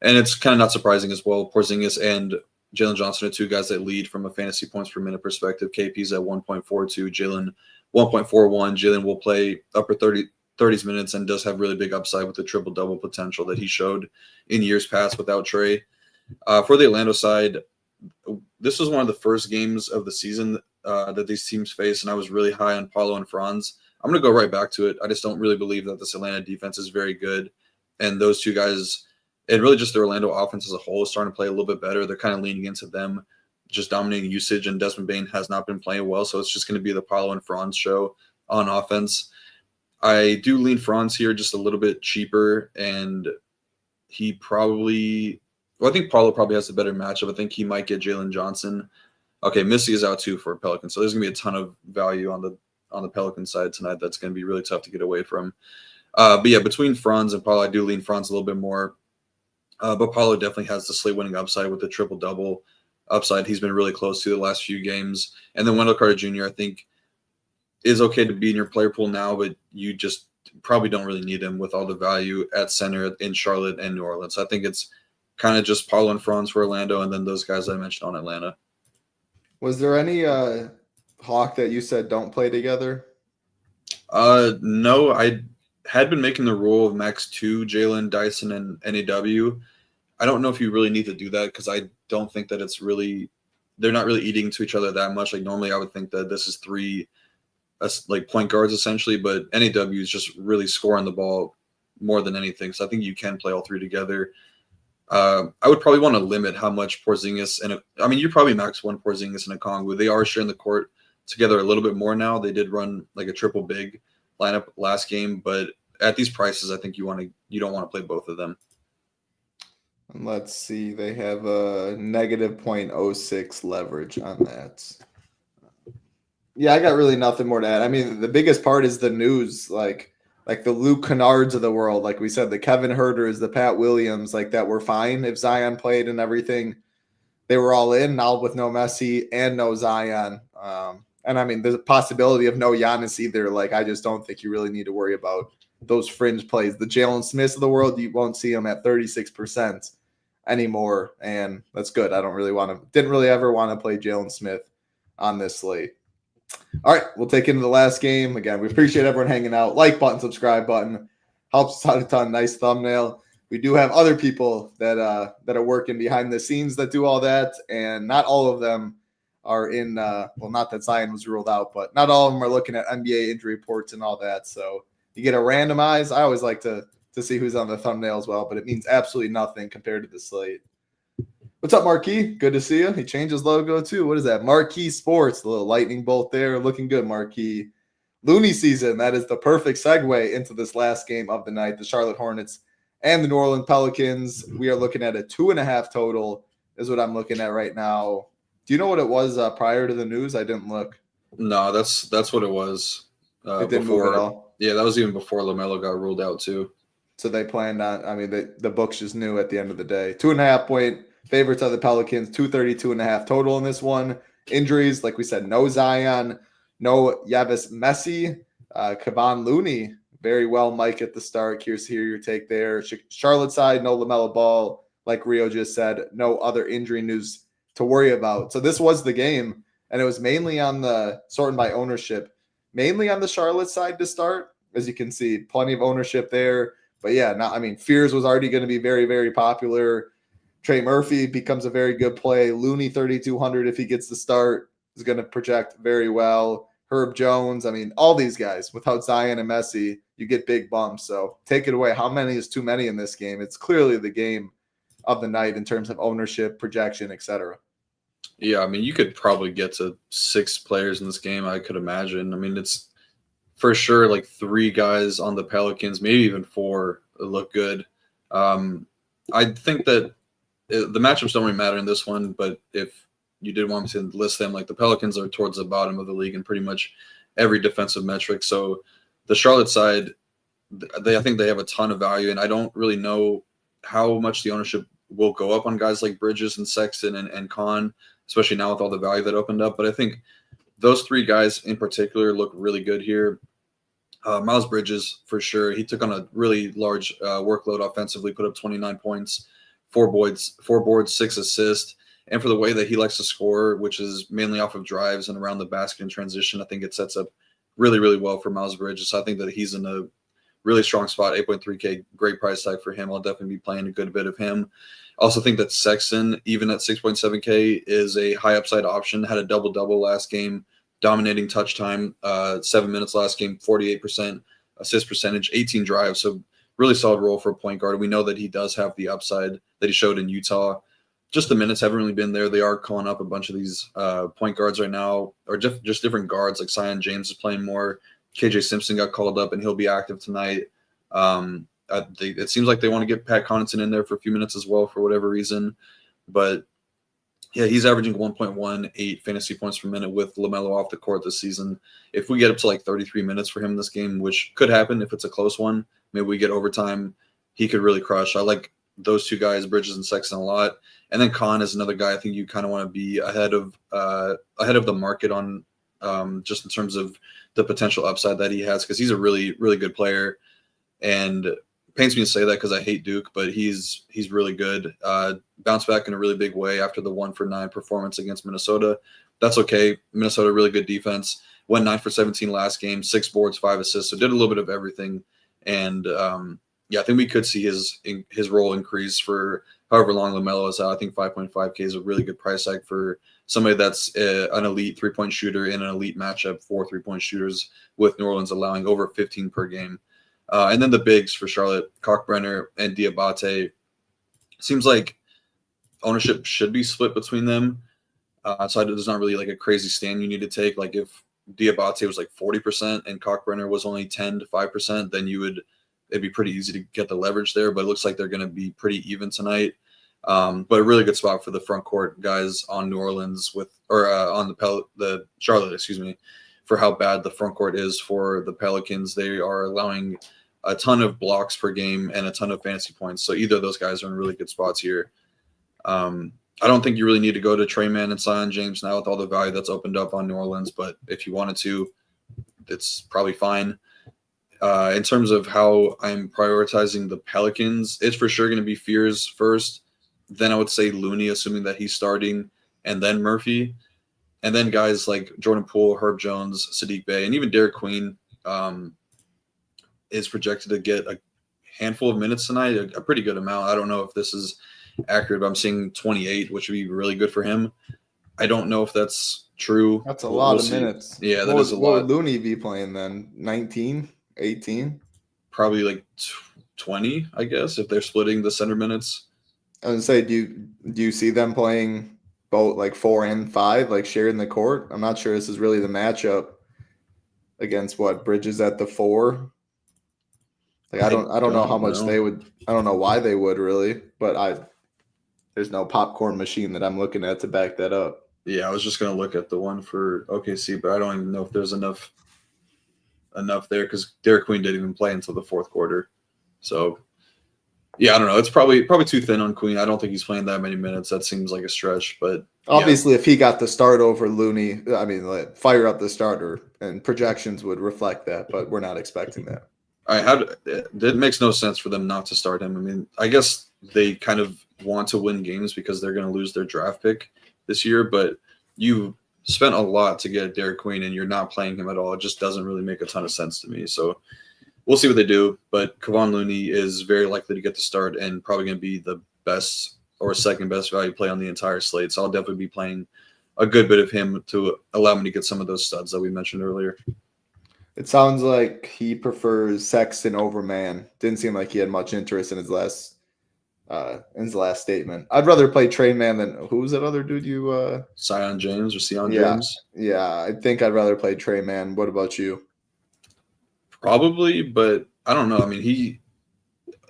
it's kind of not surprising as well. Porzingis and Jalen Johnson are 2 guys that lead from a fantasy points per minute perspective. KP's at 1.42, Jalen 1.41. Jalen will play upper 30 30 minutes and does have really big upside with the triple-double potential that he showed in years past without Trey. For the Orlando side, this was one of the first games of the season that these teams face, and I was really high on Paulo and Franz. I'm going to go right back to it. I just don't really believe that this Atlanta defense is very good, and those two guys, and really just the Orlando offense as a whole, is starting to play a little bit better. They're kind of leaning into them, just dominating usage, and Desmond Bane has not been playing well, so it's just going to be the Paulo and Franz show on offense. I do lean Franz here just a little bit cheaper, and he probably – I think Paulo probably has a better matchup. I think he might get Jalen Johnson. Okay, Missy is out too for Pelicans, so there's going to be a ton of value on the Pelican side tonight. That's going to be really tough to get away from. But yeah, between Franz and Paulo, I do lean Franz a little bit more. But Paulo definitely has the slate winning upside with the triple-double upside. He's been really close to the last few games. And then Wendell Carter Jr., I think, is okay to be in your player pool now, but you just probably don't really need him with all the value at center in Charlotte and New Orleans. So I think it's kind of just Paulo and Franz for Orlando, and then those guys I mentioned on Atlanta. Was there any Hawk that you said don't play together? No, I had been making the rule of max 2 Jalen, Dyson, and NAW. I don't know if you really need to do that because I don't think that it's really – they're not really eating to each other that much. Like normally I would think that this is 3 like point guards essentially, but NAW is just really scoring the ball more than anything. So I think you can play all 3 together. I would probably want to limit how much Porzingis and you probably max 1 Porzingis and a Okongwu. They are sharing the court together a little bit more now. They did run like a triple big lineup last game, but at these prices, I think you don't want to play both of them. And let's see, they have a negative 0.06 leverage on that. Yeah, I got really nothing more to add. I mean, the biggest part is the news, like the Luke Kennards of the world, like we said, the Kevin Huerters, the Pat Williams, like that were fine if Zion played and everything. They were all in now with no Messi and no Zion. And I mean, there's a possibility of no Giannis either. Like, I just don't think you really need to worry about those fringe plays. The Jalen Smiths of the world, you won't see them at 36% anymore, and that's good. I didn't really ever want to play Jalen Smith on this slate. All right, we'll take into the last game. Again, we appreciate everyone hanging out. Like button, subscribe button. Helps us out a ton. Nice thumbnail. We do have other people that are working behind the scenes that do all that, and not all of them are in not that Zion was ruled out, but not all of them are looking at NBA injury reports and all that. So you get a randomize. I always like to see who's on the thumbnail as well, but it means absolutely nothing compared to the slate. What's up, Marquis? Good to see you. He changed his logo too. What is that? Marquis Sports, the little lightning bolt there. Looking good, Marquis. Looney season. That is the perfect segue into this last game of the night. The Charlotte Hornets and the New Orleans Pelicans. We are looking at a 2.5 total is what I'm looking at right now. Do you know what it was prior to the news? I didn't look. No, that's what it was. It didn't move at all. Yeah, that was even before LaMelo got ruled out too. So they planned on, the books just knew at the end of the day. 2.5 point favorites of the Pelicans, 232.5 total in this one. Injuries, like we said, no Zion, no Yavis Messi, Kevon Looney, very well Mike at the start. Here's your take there. Charlotte side, no LaMelo Ball, like Rio just said, no other injury news to worry about. So this was the game, and it was mainly on the sorting by ownership, mainly on the Charlotte side to start. As you can see, plenty of ownership there. But yeah, Fears was already going to be very, very popular. Trey Murphy becomes a very good play. Looney 3,200 if he gets the start is going to project very well. Herb Jones, all these guys without Zion and Messi, you get big bumps. So take it away. How many is too many in this game? It's clearly the game of the night in terms of ownership, projection, etc. Yeah, you could probably get to 6 players in this game, I could imagine. It's for sure like 3 guys on the Pelicans, maybe even 4 look good. I think that the matchups don't really matter in this one, but if you did want me to list them, like the Pelicans are towards the bottom of the league in pretty much every defensive metric. So the Charlotte side, I think they have a ton of value, and I don't really know how much the ownership will go up on guys like Bridges and Sexton and Kahn, especially now with all the value that opened up. But I think those 3 guys in particular look really good here. Miles Bridges, for sure. He took on a really large workload offensively, put up 29 points, 4 boards, 6 assists. And for the way that he likes to score, which is mainly off of drives and around the basket in transition, I think it sets up really, really well for Miles Bridges. So I think that he's in a really strong spot, 8.3K, great price tag for him. I'll definitely be playing a good bit of him. I also think that Sexton, even at 6.7K, is a high upside option. Had a double-double last game, dominating touch time, 7 minutes last game, 48% assist percentage, 18 drives. So really solid role for a point guard. We know that he does have the upside that he showed in Utah. Just the minutes haven't really been there. They are calling up a bunch of these point guards right now, or just different guards. Like Zion James is playing more. KJ Simpson got called up, and he'll be active tonight. It seems like they want to get Pat Connaughton in there for a few minutes as well for whatever reason. But, yeah, he's averaging 1.18 fantasy points per minute with LaMelo off the court this season. If we get up to like 33 minutes for him this game, which could happen if it's a close one, maybe we get overtime, he could really crush. I like those two guys, Bridges and Sexton, a lot. And then Khan is another guy I think you kind of want to be ahead of the market on, just in terms of the potential upside that he has, because he's a really, really good player. And it pains me to say that because I hate Duke, but he's really good. Bounced back in a really big way after the 1-for-9 performance against Minnesota. That's okay. Minnesota, really good defense. Went 9 for 17 last game, 6 boards, 5 assists. So did a little bit of everything. And I think we could see his role increase for however long LaMelo is out. I think 5.5K is a really good price tag for somebody that's an elite 3-point shooter in an elite matchup for 3-point shooters, with New Orleans allowing over 15 per game. And then the bigs for Charlotte, Kalkbrenner and Diabate. Seems like ownership should be split between them. So there's not really like a crazy stand you need to take. Like if Diabate was like 40% and Kalkbrenner was only 10 to 5%, then it'd be pretty easy to get the leverage there. But it looks like they're going to be pretty even tonight. But a really good spot for the front court guys on New Orleans on the Charlotte, for how bad the front court is for the Pelicans. They are allowing a ton of blocks per game and a ton of fantasy points. So either of those guys are in really good spots here. I don't think you really need to go to Trey Mann and Zion James now with all the value that's opened up on New Orleans, but if you wanted to, it's probably fine. In terms of how I'm prioritizing the Pelicans, it's for sure going to be Fears first. Then I would say Looney, assuming that he's starting, and then Murphy. And then guys like Jordan Poole, Herb Jones, Sadiq Bey, and even Derek Queen is projected to get a handful of minutes tonight, a pretty good amount. I don't know if this is accurate, but I'm seeing 28, which would be really good for him. I don't know if that's true. That's a lot of minutes. Yeah, that is a lot. What would Looney be playing then? 19, 18? Probably like 20, I guess, if they're splitting the center minutes. I would say, do you see them playing both like 4 and 5, like sharing the court? I'm not sure this is really the matchup against Bridges at the 4. Like I don't know how much they would. I don't know why they would really, but there's no popcorn machine that I'm looking at to back that up. Yeah, I was just gonna look at the one for OKC, but I don't even know if there's enough there because Derek Queen didn't even play until the fourth quarter. So yeah, I don't know. It's probably too thin on Queen. I don't think he's playing that many minutes. That seems like a stretch, but obviously, if he got the start over Looney, I mean, fire up the starter, and projections would reflect that, but we're not expecting that. It makes no sense for them not to start him. I mean, I guess they kind of want to win games because they're going to lose their draft pick this year, but you spent a lot to get Derek Queen and you're not playing him at all. It just doesn't really make a ton of sense to me. So we'll see what they do, but Kevon Looney is very likely to get the start and probably going to be the best or second best value play on the entire slate. So I'll definitely be playing a good bit of him to allow me to get some of those studs that we mentioned earlier. It sounds like he prefers Sexton over Mann. Didn't seem like he had much interest in his last statement. I'd rather play Trey Mann than who was that other dude you Zion James or Sion James? Yeah, I think I'd rather play Trey Mann. What about you? Probably, but I don't know. I mean,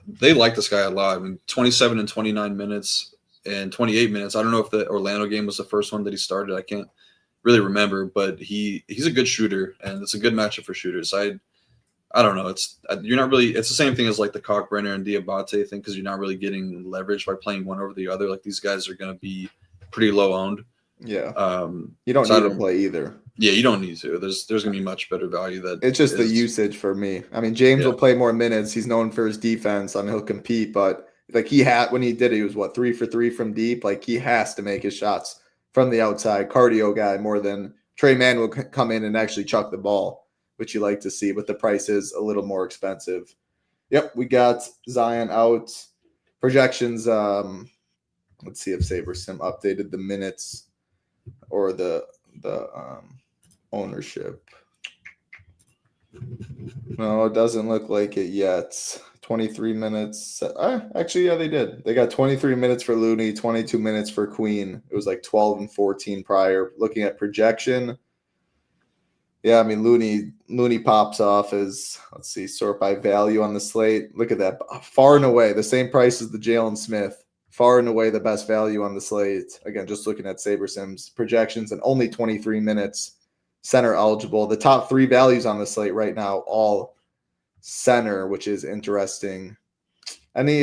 they like this guy a lot. I mean, 27 and 29 minutes and 28 minutes. I don't know if the Orlando game was the first one that he started. I can't really remember, but he's a good shooter, and it's a good matchup for shooters. I don't know. It's the same thing as like the Kalkbrenner and Diabate thing because you're not really getting leverage by playing one over the other. Like these guys are going to be pretty low owned. Yeah. You don't need to play either. Yeah, you don't need to. There's going to be much better value. It's just the usage for me. I mean, James will play more minutes. He's known for his defense. I mean, he'll compete, but like when he did it, he was 3 for 3 from deep. Like he has to make his shots from the outside, cardio guy more than Trey Mann will come in and actually chuck the ball, which you like to see, but the price is a little more expensive. Yep, we got Zion out. Projections. Let's see if SaberSim updated the minutes or the ownership. No, it doesn't look like it yet. 23 minutes. Actually, yeah, they did. They got 23 minutes for Looney, 22 minutes for Queen. It was like 12 and 14 prior. Looking at projection. Yeah, I mean, Looney pops off as, let's see, sort by value on the slate. Look at that. Far and away, the same price as the Jalen Smith. Far and away the best value on the slate. Again, just looking at SaberSim's projections and only 23 minutes. Center eligible. The top 3 values on the slate right now, all center, which is interesting. Any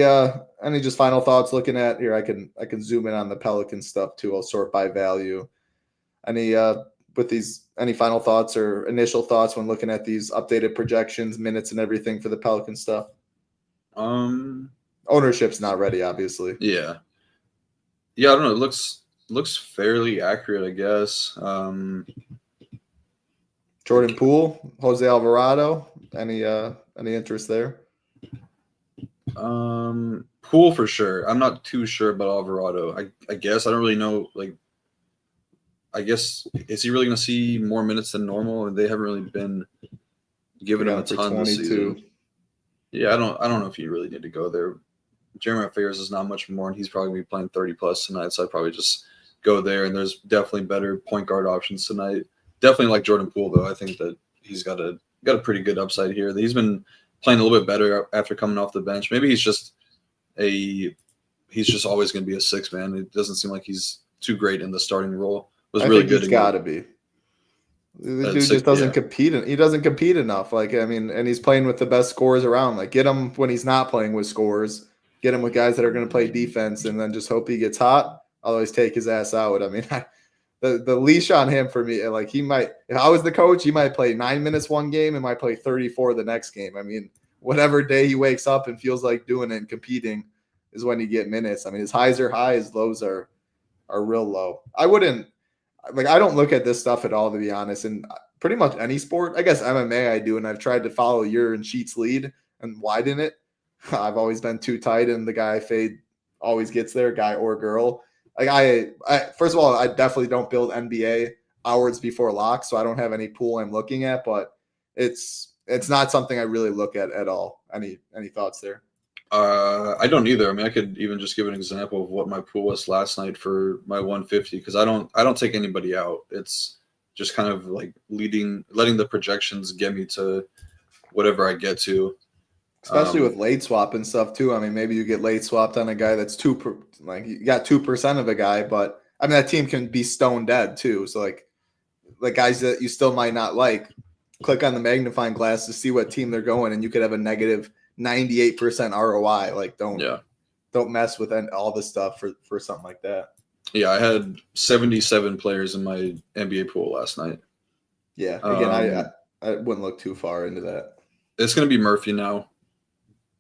just final thoughts looking at here? I can zoom in on the Pelican stuff too. I'll sort by value. Any final thoughts or initial thoughts when looking at these updated projections, minutes, and everything for the Pelican stuff? Ownership's not ready, obviously. Yeah, I don't know. It looks fairly accurate, I guess. Jordan Poole, Jose Alvarado. Any interest there? Poole for sure. I'm not too sure about Alvarado. I guess I don't really know. Like, I guess is he really going to see more minutes than normal? And they haven't really been giving him a ton this season. Yeah, I don't know if you really need to go there. Jeremy Fayers is not much more, and he's probably going to be playing 30 plus tonight. So I'd probably just go there. And there's definitely better point guard options tonight. Definitely like Jordan Poole, though. I think that he's got a pretty good upside here. He's been playing a little bit better after coming off the bench. Maybe he's just always going to be a 6-man. It doesn't seem like he's too great in the starting role. Was really good. He's got to be. The dude just doesn't compete. He doesn't compete enough. Like, I mean, and he's playing with the best scorers around. Like, get him when he's not playing with scorers. Get him with guys that are going to play defense, and then just hope he gets hot. Otherwise, take his ass out. I mean, the leash on him for me, like, he might. If I was the coach, he might play 9 minutes one game and might play 34 the next game. I mean, whatever day he wakes up and feels like doing it and competing is when you get minutes. I mean, his highs are high, his lows are real low. I don't look at this stuff at all, to be honest. And pretty much any sport, I guess MMA I do, and I've tried to follow your and Sheet's lead and widen it. I've always been too tight, and the guy I fade always gets there, guy or girl. Like I first of all, I definitely don't build NBA hours before lock, so I don't have any pool I'm looking at, but it's not something I really look at all. Any thoughts there? I don't either. I mean, I could even just give an example of what my pool was last night for my 150 because I don't take anybody out. It's just kind of like letting the projections get me to whatever I get to. Especially with late swap and stuff too. I mean, maybe you get late swapped on a guy that's you got 2% of a guy, but I mean that team can be stone dead too. So like guys that you still might not like, click on the magnifying glass to see what team they're going, and you could have a negative 98% ROI. Like don't mess with all this stuff for something like that. Yeah, I had 77 players in my NBA pool last night. Yeah, again, I wouldn't look too far into that. It's going to be Murphy now.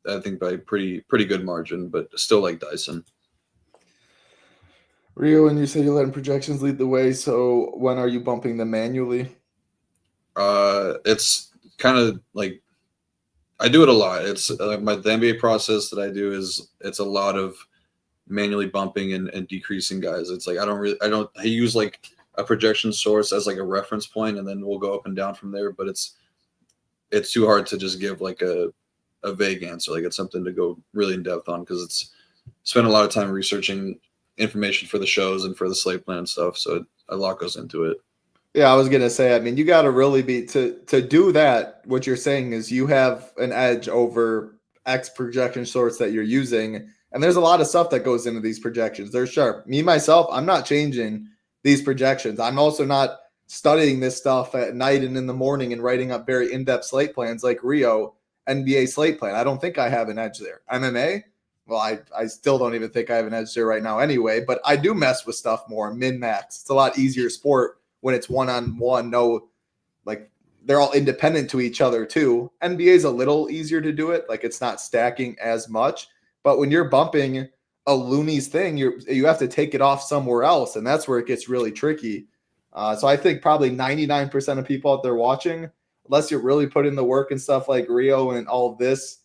I think by pretty good margin, but still like Dyson. Rio, and you said you're letting projections lead the way. So when are you bumping them manually? It's kind of like I do it a lot. It's the NBA process that I do is it's a lot of manually bumping and decreasing guys. It's like I use like a projection source as like a reference point, and then we'll go up and down from there. But it's too hard to just give like a vague answer. Like it's something to go really in depth on because it's spent a lot of time researching information for the shows and for the slate plan and stuff. So a lot goes into it. Yeah, I was gonna say. I mean, you got to really be to do that. What you're saying is you have an edge over X projection source that you're using, and there's a lot of stuff that goes into these projections. They're sharp. Me myself, I'm not changing these projections. I'm also not studying this stuff at night and in the morning and writing up very in-depth slate plans like Rio NBA slate plan. I don't think I have an edge there. MMA, well, I still don't even think I have an edge there right now anyway, but I do mess with stuff more, min-max. It's a lot easier sport when it's one-on-one. No, like they're all independent to each other too. NBA is a little easier to do it. Like it's not stacking as much, but when you're bumping a Looney's thing, you have to take it off somewhere else, and that's where it gets really tricky. So I think probably 99% of people out there watching, unless you really put in the work and stuff like Rio and all of this,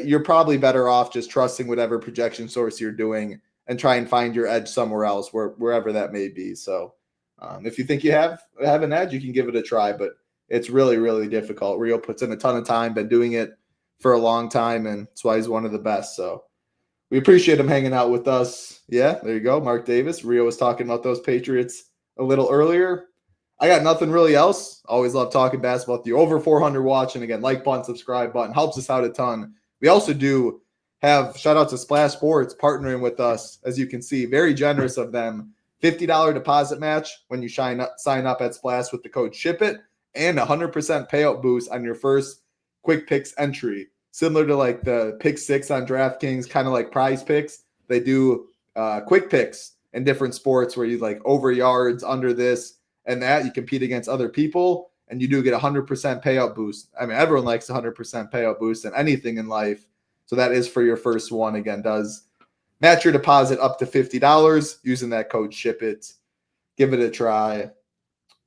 you're probably better off just trusting whatever projection source you're doing and try and find your edge somewhere else, wherever that may be. So if you think you have an edge, you can give it a try, but it's really, really difficult. Rio puts in a ton of time, been doing it for a long time, and that's why he's one of the best. So we appreciate him hanging out with us. Yeah, there you go. Mark Davis. Rio was talking about those Patriots a little earlier. I got nothing really else. Always love talking basketball with you. Over 400 watching. Again, like button, subscribe button. Helps us out a ton. We also do have, shout out to Splash Sports, partnering with us. As you can see, very generous of them. $50 deposit match when you sign up at Splash with the code SHIPIT, and 100% payout boost on your first quick picks entry. Similar to like the pick six on DraftKings, kind of like prize picks. They do quick picks in different sports where you like over yards, under this and that. You compete against other people and you do get 100% payout boost. I mean, everyone likes 100% payout boost in anything in life. So that is for your first one. Again, does match your deposit up to $50 using that code SHIPIT. Give it a try.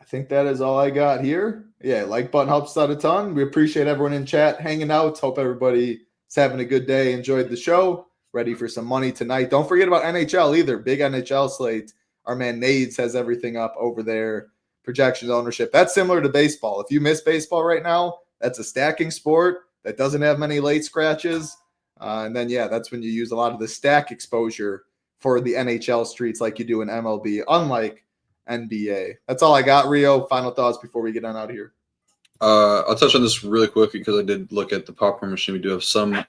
I think that is all I got here. Yeah, like button helps out a ton. We appreciate everyone in chat hanging out. Hope everybody's having a good day. Enjoyed the show. Ready for some money tonight. Don't forget about NHL either. Big NHL slate. Our man Nades has everything up over there. Projections, ownership. That's similar to baseball. If you miss baseball right now, that's a stacking sport that doesn't have many late scratches. And then, yeah, that's when you use a lot of the stack exposure for the NHL streets like you do in MLB, unlike NBA. That's all I got, Rio. Final thoughts before we get on out of here. I'll touch on this really quick because I did look at the popcorn machine. We do have some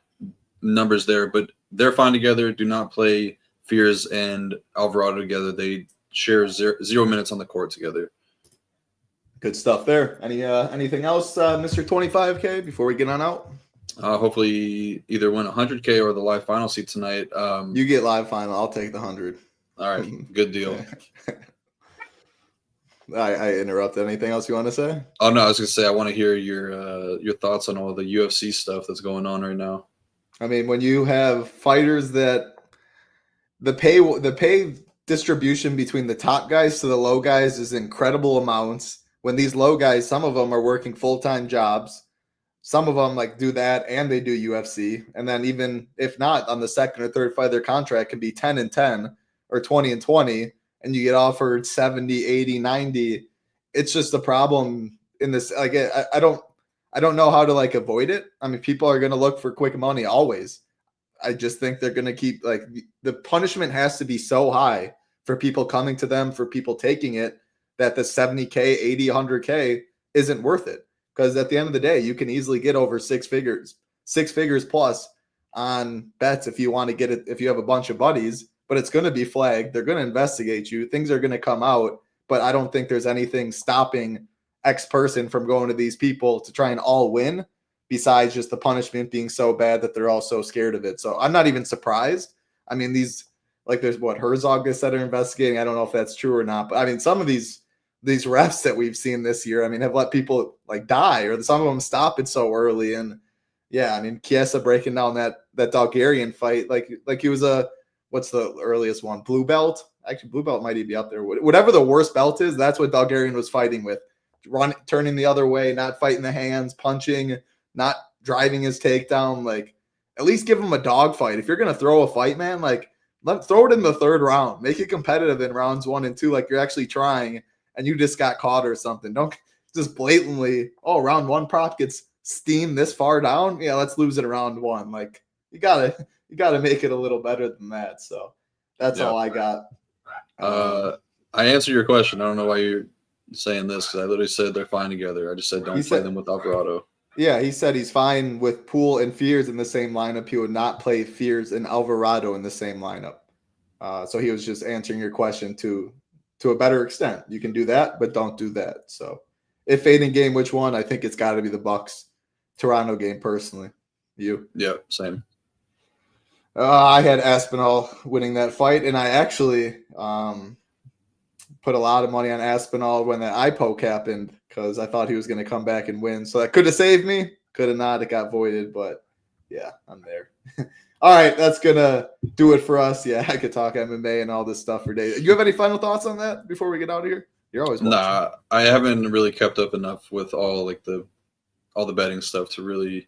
numbers there, but they're fine together. Do not play Fears and Alvarado together. They share zero minutes on the court together. Good stuff there. Anything else, Mr. 25K, before we get on out? Hopefully either win 100K or the live final seat tonight. You get live final. I'll take the 100. All right. Good deal. I interrupted. Anything else you want to say? Oh, no, I was going to say I want to hear your thoughts on all the UFC stuff that's going on right now. I mean, when you have fighters that the pay distribution between the top guys to the low guys is incredible amounts. When these low guys, some of them are working full-time jobs. Some of them like do that and they do UFC. And then even if not, on the second or third fight, their contract can be 10-10 or 20-20, and you get offered 70, 80, 90. It's just a problem in this. Like, I don't know how to like avoid it. I mean, people are going to look for quick money always. I just think they're going to keep like the punishment has to be so high for people coming to them, for people taking it, that the 70K, 80, 100K isn't worth it. Because at the end of the day, you can easily get over six figures plus on bets if you want to get it, if you have a bunch of buddies, but it's going to be flagged. They're going to investigate you. Things are going to come out, but I don't think there's anything stopping X person from going to these people to try and all win besides just the punishment being so bad that they're all so scared of it. So I'm not even surprised. I mean, these, like there's what Herzog is that are investigating. I don't know if that's true or not, but I mean, some of these refs that we've seen this year, I mean, have let people like die, or some of them stop it so early. And yeah, I mean, Chiesa breaking down that Dalgarian fight, like he was what's the earliest one? Blue belt? Actually, blue belt might even be up there. Whatever the worst belt is, that's what Dalgarian was fighting with. Turning the other way, not fighting the hands, punching, not driving his takedown. Like, at least give him a dog fight. If you're going to throw a fight, man, like, throw it in the third round. Make it competitive in rounds 1 and 2, like you're actually trying, and you just got caught or something. Don't just blatantly, round 1 prop gets steamed this far down. Yeah, let's lose it around 1. Like, you gotta make it a little better than that. So that's all I got. I answered your question. I don't know why you're saying this, because I literally said they're fine together. I just said don't play them with Alvarado. Yeah, he said he's fine with Poole and Fears in the same lineup. He would not play Fears and Alvarado in the same lineup. So he was just answering your question to a better extent. You can do that, but don't do that. So if fading game, which one? I think it's got to be the Bucks Toronto game personally. You? Yeah, same. I had Aspinall winning that fight, and I actually put a lot of money on Aspinall when that eye poke happened because I thought he was going to come back and win. So that could have saved me. Could have not. It got voided, but yeah, I'm there. All right, that's going to do it for us. Yeah, I could talk MMA and all this stuff for days. You have any final thoughts on that before we get out of here? You're always watching. Nah, I haven't really kept up enough with all the betting stuff to really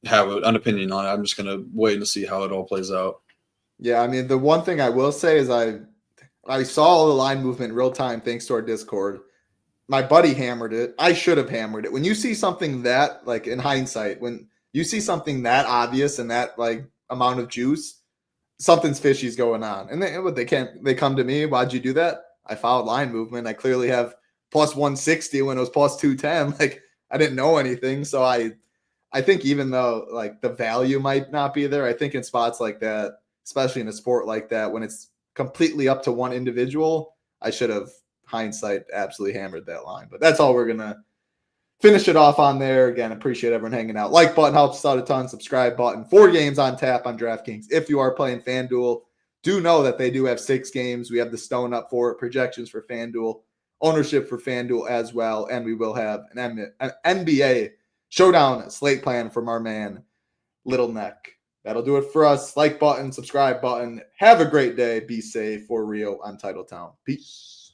have an opinion on it. I'm just gonna wait and see how it all plays out. Yeah, I mean, the one thing I will say is I saw all the line movement in real time thanks to our Discord. My buddy hammered it. I should have hammered it. When you see something that, like in hindsight, when you see something that obvious and that like amount of juice, something's fishy's going on. And they come to me. Why'd you do that? I followed line movement. I clearly have plus 160 when it was plus 210. Like I didn't know anything. So I think even though like the value might not be there, I think in spots like that, especially in a sport like that, when it's completely up to one individual, I should have hindsight absolutely hammered that line. But that's all we're going to finish it off on there. Again, appreciate everyone hanging out. Like button helps us out a ton. Subscribe button. 4 games on tap on DraftKings. If you are playing FanDuel, do know that they do have 6 games. We have the stone up for it, projections for FanDuel, ownership for FanDuel as well. And we will have an NBA showdown slate plan from our man, Little Neck. That'll do it for us. Like button, subscribe button. Have a great day. Be safe. For Rio, I'm Titletown. Peace.